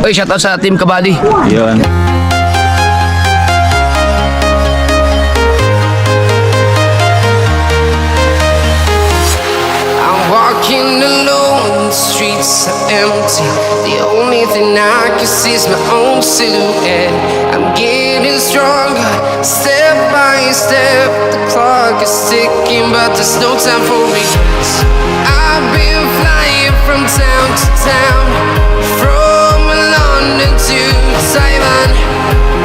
Oy, shoutout sa Team Kabady. Yun. I'm walking alone, the streets are empty. The only thing I can see is my own silhouette. I'm getting stronger, step by step. The clock is ticking, but there's no time for regrets. I've been flying from town to town, from London to Taiwan.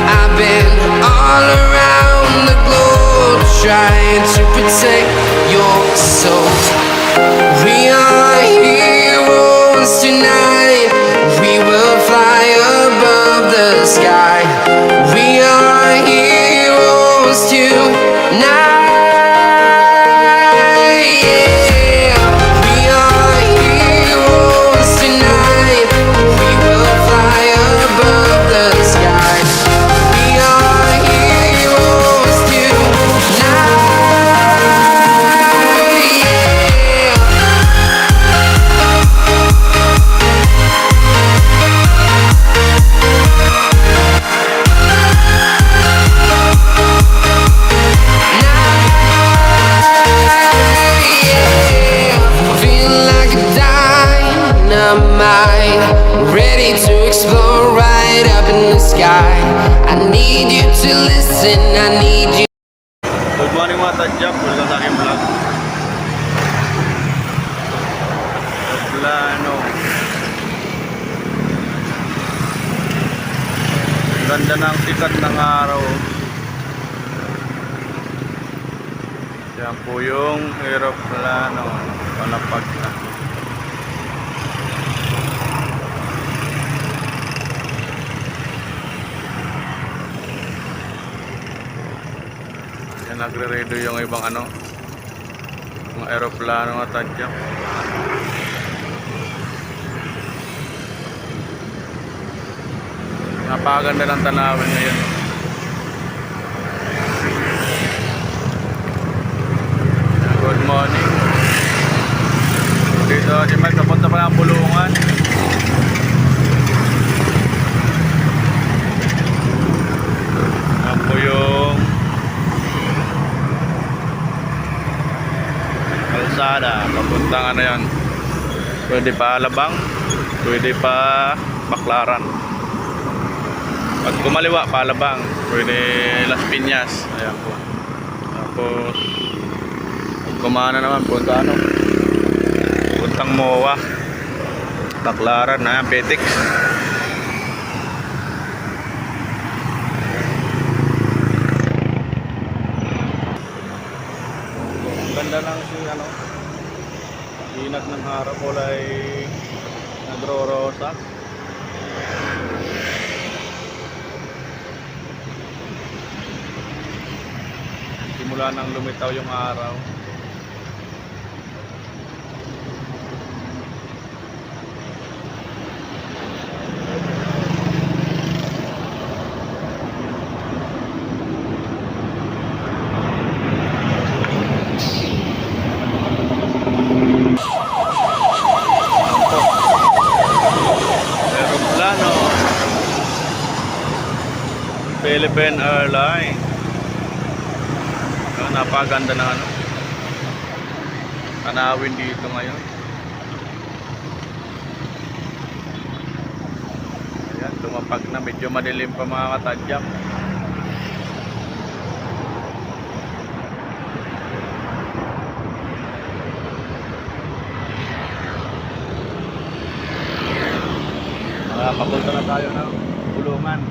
I've been all around the globe, trying to protect your soul. We are heroes tonight. We will fly above the sky. We are heroes tonight. Yeah. We are heroes tonight. We will fly above the sky. We are heroes tonight. Yeah. Feel like a dynamite, ready to explode right up in the sky. I need you to listen, I need you. Good morning mga tadyak. Welcome sa aking vlog. Plano. Ganda ng sikat ng araw. Yan po yung aeroplano. Palapag na. Yan, nagre-redo yung ibang mga aeroplano at tadyak. Napakaganda ng tanawin ngayon. Good morning. Dito si Mike, napunta pa ng Bulungan. Yan po yung kalsada. Papuntang yan. Pwede pa Alabang, pwede pa Baclaran. Pag kumaliwa, Palabang, pwede Las Piñas. Ayan po. Tapos pag kumana naman, puntang MOA, Baclaran, Betik. Ganda ng sinag ng harap, kulay nagro-rosa. Simula nang lumitaw yung araw. Aeroplano, Philippine Airlines. Napaganda na tanawin dito ngayon. Ayan, lumapag na, medyo madilim pa mga katadyak. Papunta na tayo ng Bulungan.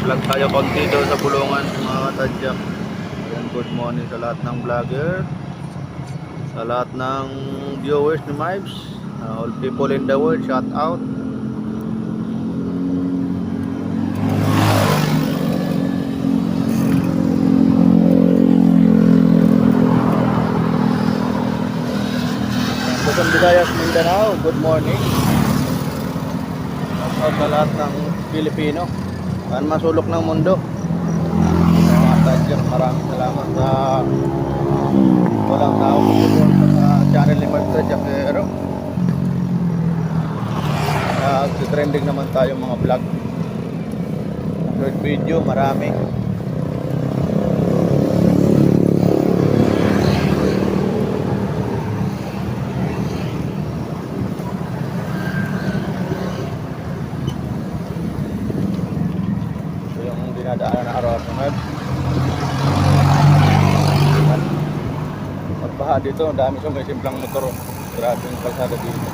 Vlog tayo konti doon sa Bulungan mga katadyak. Ayan, good morning sa lahat ng vlogger, sa lahat ng viewers ni Mibes, all people in the world, shout out. Luzon, Visayas, Mindanao, good morning. Shout out sa lahat ng Pilipino, saan masulok ng mundo. Mga Tadyak, maraming salamat sa walang tao sa channel ni Mark Tadyak. Pero trending naman tayo mga vlog. Short video, marami. Ito yung dinadaanan na araw sa web. Magbaha dito, ang dami ko may simplang motor. Grabe yung kalsada dito.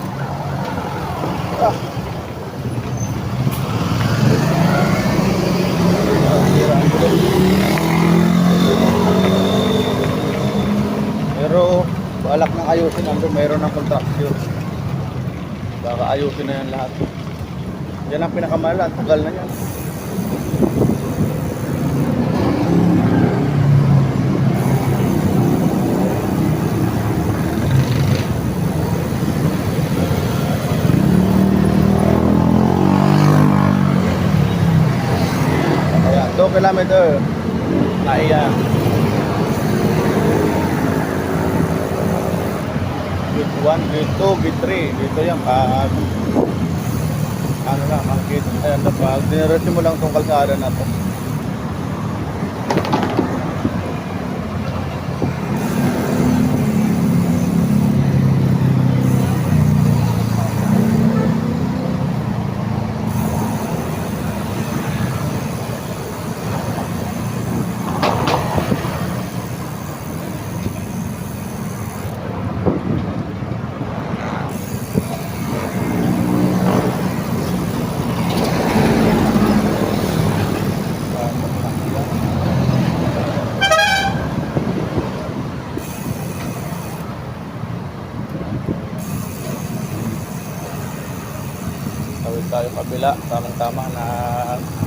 Pero balak nang ayusin, nandun mayroon ng contraction. Baka ayusin na yan lahat. Yan ang pinakamahal, ang tagal na yan. Ayan, 2 kilometer na iyan. Gate 1, gate 2, gate 3. Dito yan, ano lang, ang gate. Ayan, pag diniretso mo lang itong kalsada na to. Tawid tayo kabila, tamang-tama na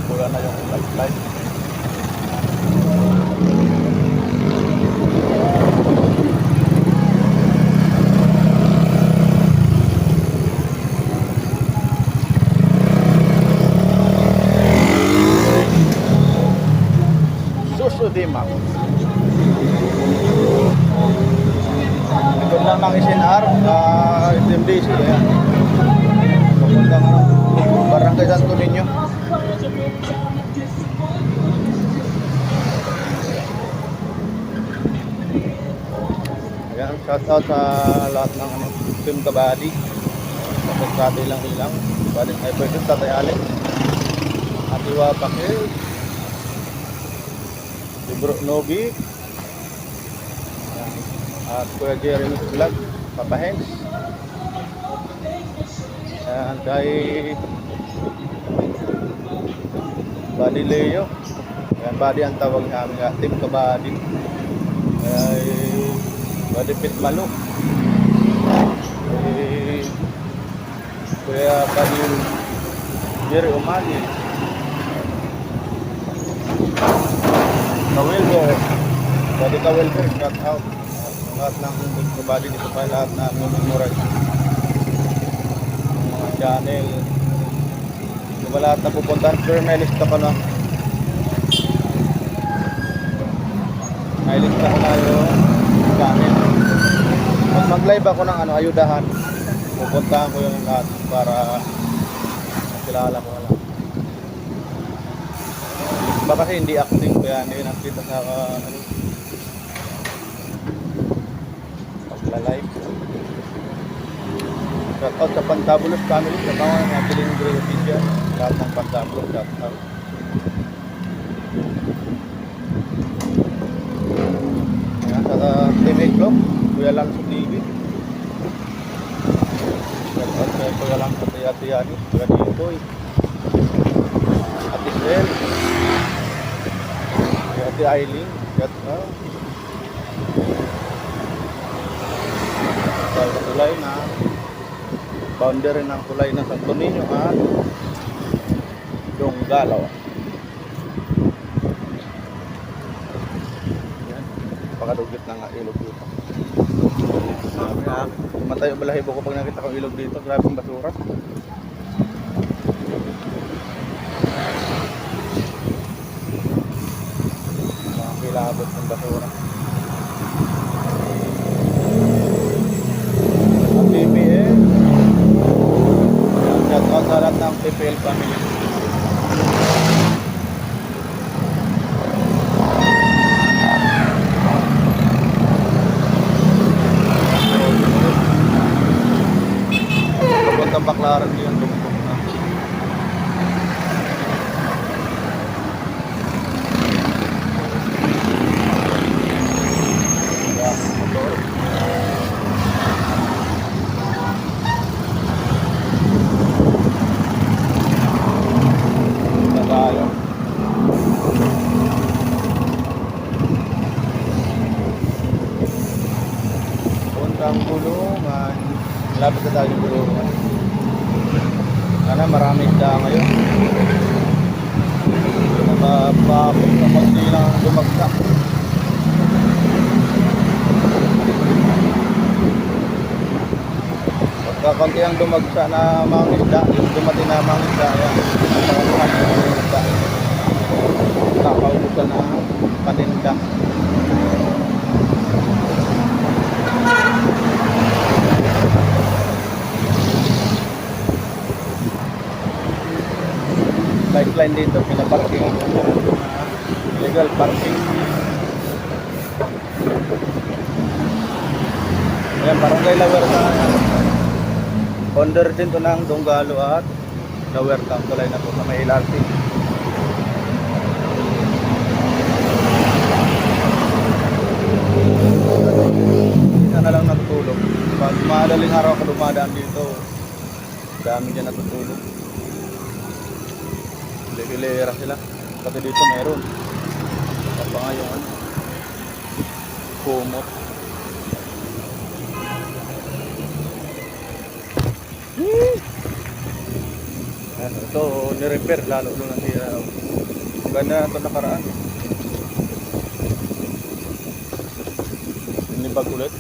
wala na yung light. Susudima. Likod lang ng SNR, SMDC, ayan. Papuntang Barangay Santo Niño. Ayan, shout out sa lahat ng Team Kabady. Kapag lang ilang Baling ay pwede Tatay Alex, Atiwa Pakil, Libro Nobi, at Kuya Jeremy Vlog, Papa Hens. Ayan, kay Buddy Leo. Ayan, Buddy ang tawag namin nga, Team Kabady. Kay Buddy Pit Malo. Kay Kuya Buddy Jerry Umali. Kawilber. Buddy Kawilber, shout out. Lahat ng Team Kabady dito pa, lahat na memorize channel. Diba lahat na pupuntahan? Pero may lista ko na. May lista ko na yung channel. Pag mag-live ako ng ayudahan, pupuntahan ko yung lahat para makilala ko lang. Baka kasi hindi acting, kaya hindi nakita sa pagla-live. Shout out sa Pantabulos family, sa mga nabiling Grey Official, lahat ng Pantabulos, shout out. Ayan, sa Team 8 Club, Kuya lang sa TV. Shout out sa Kuya lang sa Tiyati-Yati, Kuya Titoy, Ate Sel, Kuya Ate Aileen, shout out. Sa tulay na boundary ng tulay ng Santo Niño at Donggalaw. Yan, pakadugit na nga ilog dito. Sabi na, matay yung balahibo ko pag nakita ko ilog dito. Grabe yung basura. Kailangan abot ng basura. Ang PPL. Shout out sa lahat ng PPL family. Papuntang Baclaran yung tumutok na. Motor. Tayo. Puntang Bulungan. Lapit na tayo ng Bulungan. Sana maraming isda ngayon. Napapapot na konti lang dumagsak. Pagkakunti ang dumagsa na mga isda, yung dumating na mga isda, yan. Napakaluhan yung mga isda. Nakaubusan na paninda. Lifeline dito, pinaparking. Illegal parking. Ayan, barangay Lower na. Founder din to ng Donggalo at Lower Town. Tulay na po sa may LRT. Isa na lang natutulog. Pag madaling araw ka dumadaan dito, dami dyan natutulog. Hilera sila. Pati dito meron. Apa nga yung ano? Kumot. Ito, ni-repair lalo nung nasira. Ganda ito nakaraan. Inibag ulit.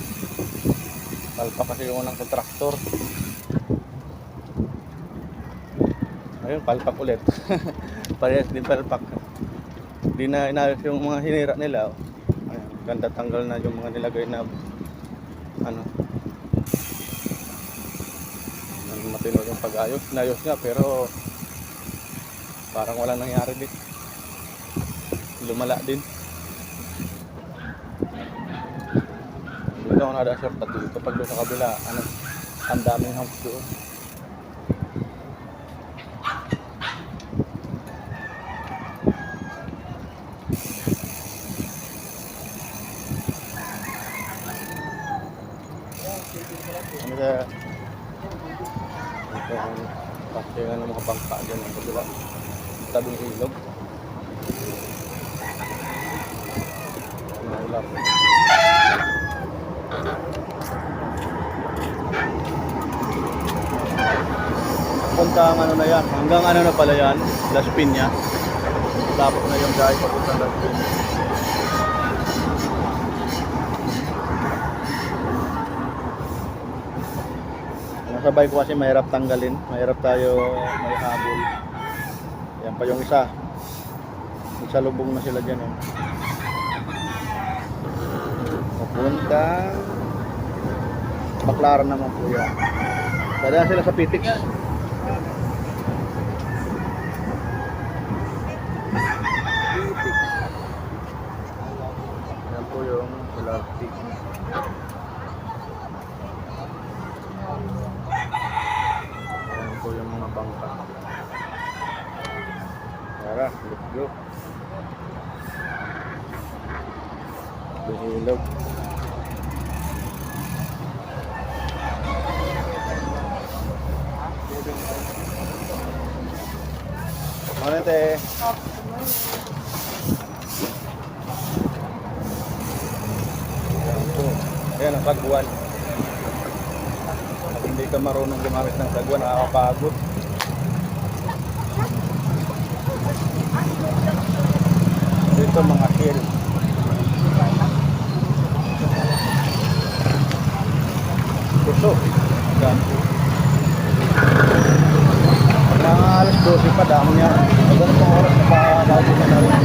Palpak kasi yung unang kontraktor. Ayun, palpak ulit. Parehas din palpak. Hindi na inayos yung mga hinira nila. Ayun, ganda tanggal na yung mga nilagay na ano. Matino yung pag-ayos. Inayos nga pero parang wala nangyari din. Lumala din. Dito ako nada shortcut dito. Pag doon sa kabila, ano, ang daming humps doon. Ano kaya ito ang pasingan ng mga bangka dyan ang kabila tabing ilog maulap punta ang ano na yan hanggang ano na pala yan Las Piñas tapos na yung dahil papunta Las Piñas. Sabay ko kasi mahirap tanggalin, mahirap tayo may habol. Yan pa yung isa. Nagsalubong na sila dyan. Papunta Baclaran naman po yan. Dadaan sila sa Pitik. Pitik. Yan po yung plastic. Yung mga bangka. Tara, let's go. Ilog. Ano te? Ayan ang sagwan. Hindi ka marunong gumamit ng sagwan, nakakapagod. Dito mga hill. Puso. Mga alas 12 pa, dami yan. Maganda pang oras na pa bago na rin.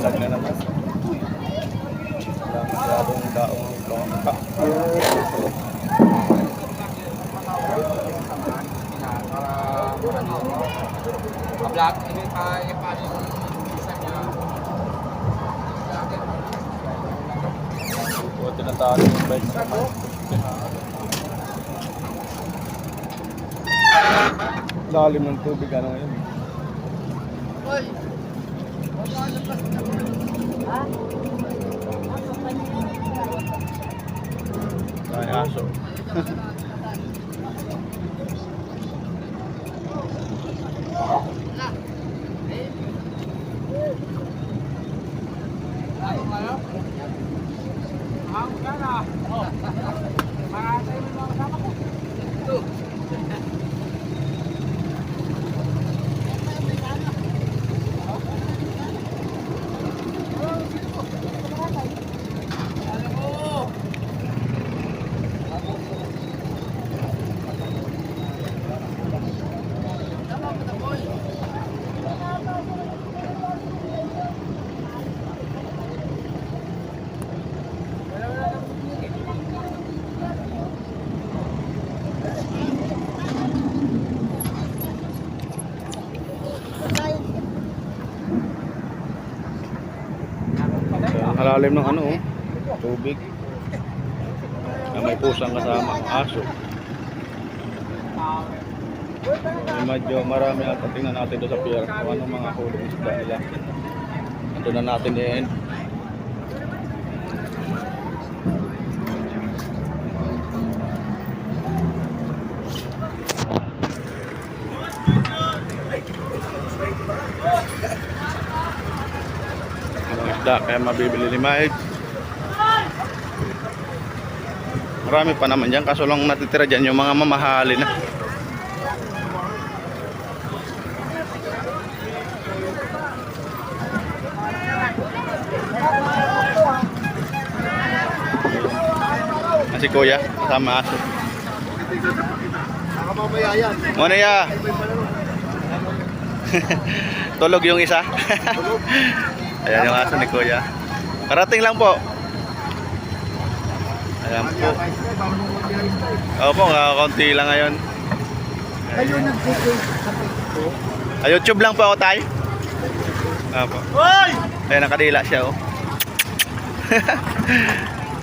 maliwanag na naman. Wala masyadong daong bangka. Buti na tayo yung bike sa lalim ng tubig ano ngayon. Ay, aso. Halalim ng ano, tubig. May pusang kasama, aso. Medyo marami at tingnan natin doon sa pier kung anong mga huling isda nila. Ito na natin i-end. Kaya mabibili ni Mike. Marami pa naman dyan, kaso lang natitira dyan yung mga mamahali na. Si Kuya, kasama aso. Ano ya? Tulog yung isa. Ayan yung aso ni Kuya. Parating lang po. Ayan po. Opo, kakunti lang ngayon. Kayo nag-video sa Facebook? YouTube lang po ako, tay. Opo. Hoy! Ayan, nakadila siya, oh.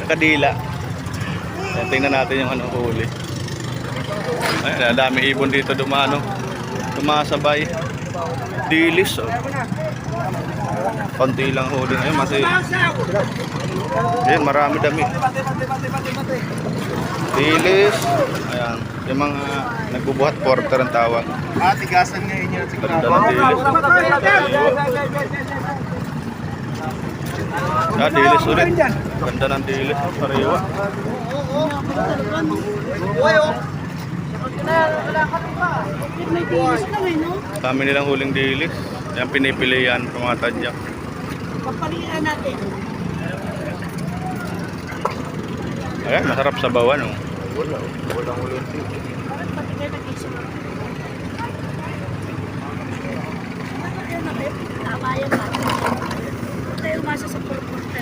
Nakadila. Ayan, tingnan natin yung ano huli. Ayan, dami ibon dito dumano. Tumasabay. Dilis, oh. Konti lang huli ngayon, kasi ayan, marami dami. Dilis. Ayan, yung mga nagbubuhat porter ang tawag. Tigasan ngayon yun. Ganda ng dilis. Dilis ulit. Ganda ng dilis. Sariwa. Kami nilang huling dilis. Yan pinipilian ng mga tadyak. Pagpalian natin. Ayan, masarap sa bawan, oh. Walang ulit.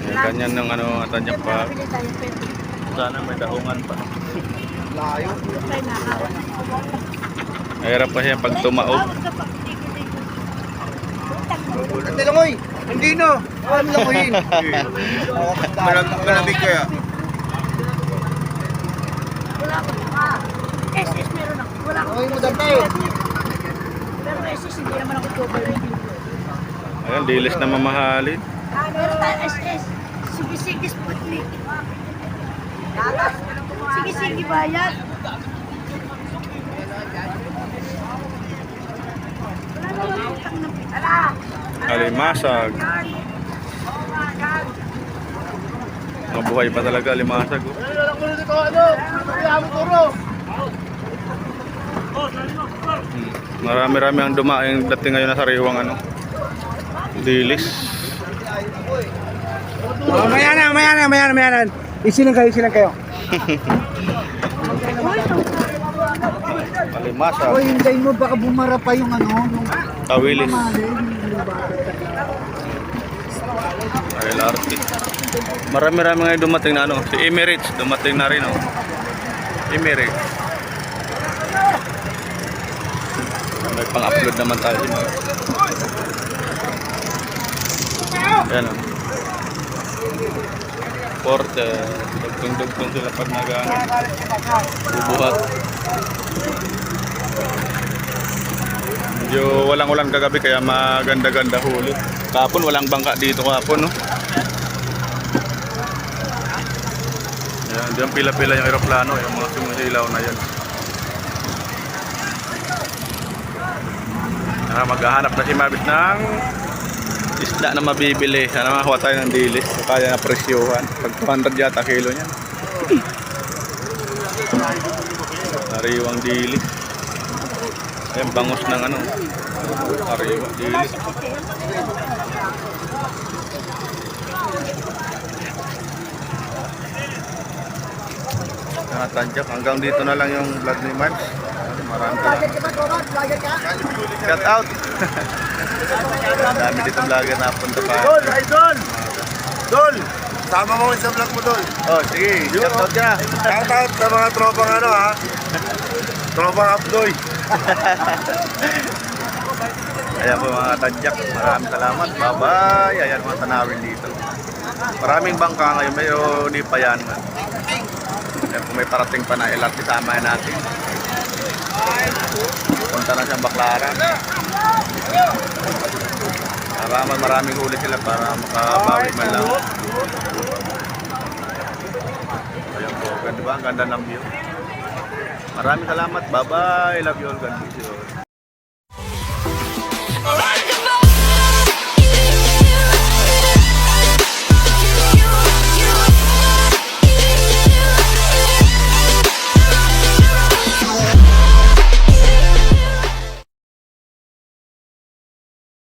Ganyan ng ano, tadyak pa. Sana may daungan pa. Layo. Mahirap pa siya pag tumaog. Hindi lang, oy! Hindi na! Ano lang, oy! Malamig kaya. Wala ko pa. SS meron ako. Wala ko. Oy, madantay! Pero SS hindi naman ako cover. Ayan, dilis na mamahalin. Meron tayo SS. Sige-sige Sputnik. Sige-sige bayad. Wala naman utang ng pitala. Alimasag. Mabuhay pa talaga alimasag, oh. Marami-rami ang dumaing dating ngayon na sariwang ano. Dilis. Mayanan. Isilang kayo. Alimasag. Oy, hintayin mo, baka bumara pa yung ano, yung Tawilis. LRT. Marami-rami ngayon dumating na ano. Si Emirates dumating na rin, oh. Emirates. May pang-upload naman tayo din. Ayan, oh. Porte. Dugtong-dugtong sila pag bubuhat. Medyo walang ulan kagabi kaya maganda-ganda huli. Kapon walang bangka dito kapon, no? Ayan, diyan pila-pila yung aeroplano, yung mga sumusilaw na yan. Maghahanap na si Mabit ng isda na mabibili. Sana makakuha tayo ng dilis. Kaya na presyuhan. Pag 200 yata kilo niyan. Sariwang dilis. Ayan, bangus ng ano. Sariwang dilis. Tadyak. Hanggang dito na lang yung vlog ni Mabs. Maraming salamat. Shout out. Dami dito vlogger na punta pa. Dol, idol! Dol! Sama mo sa vlog mo, Dol. Oh, sige. Shout out ka. Shout out sa mga tropang ano, ha? Tropang Abdoy. Ayan po mga tadyak. Maraming salamat. Bye-bye. Ayan mga tanawin dito. Maraming bangka ngayon. Mayroon di pa yan. Ayan, kung may parating pa na LRT, sama natin. Punta na siyang Baclaran. Maraming huli sila para makabawi man lang. Ayan po, ganda ba? Ang ganda ng view. Maraming salamat. Bye-bye. Love you all. God bless you all.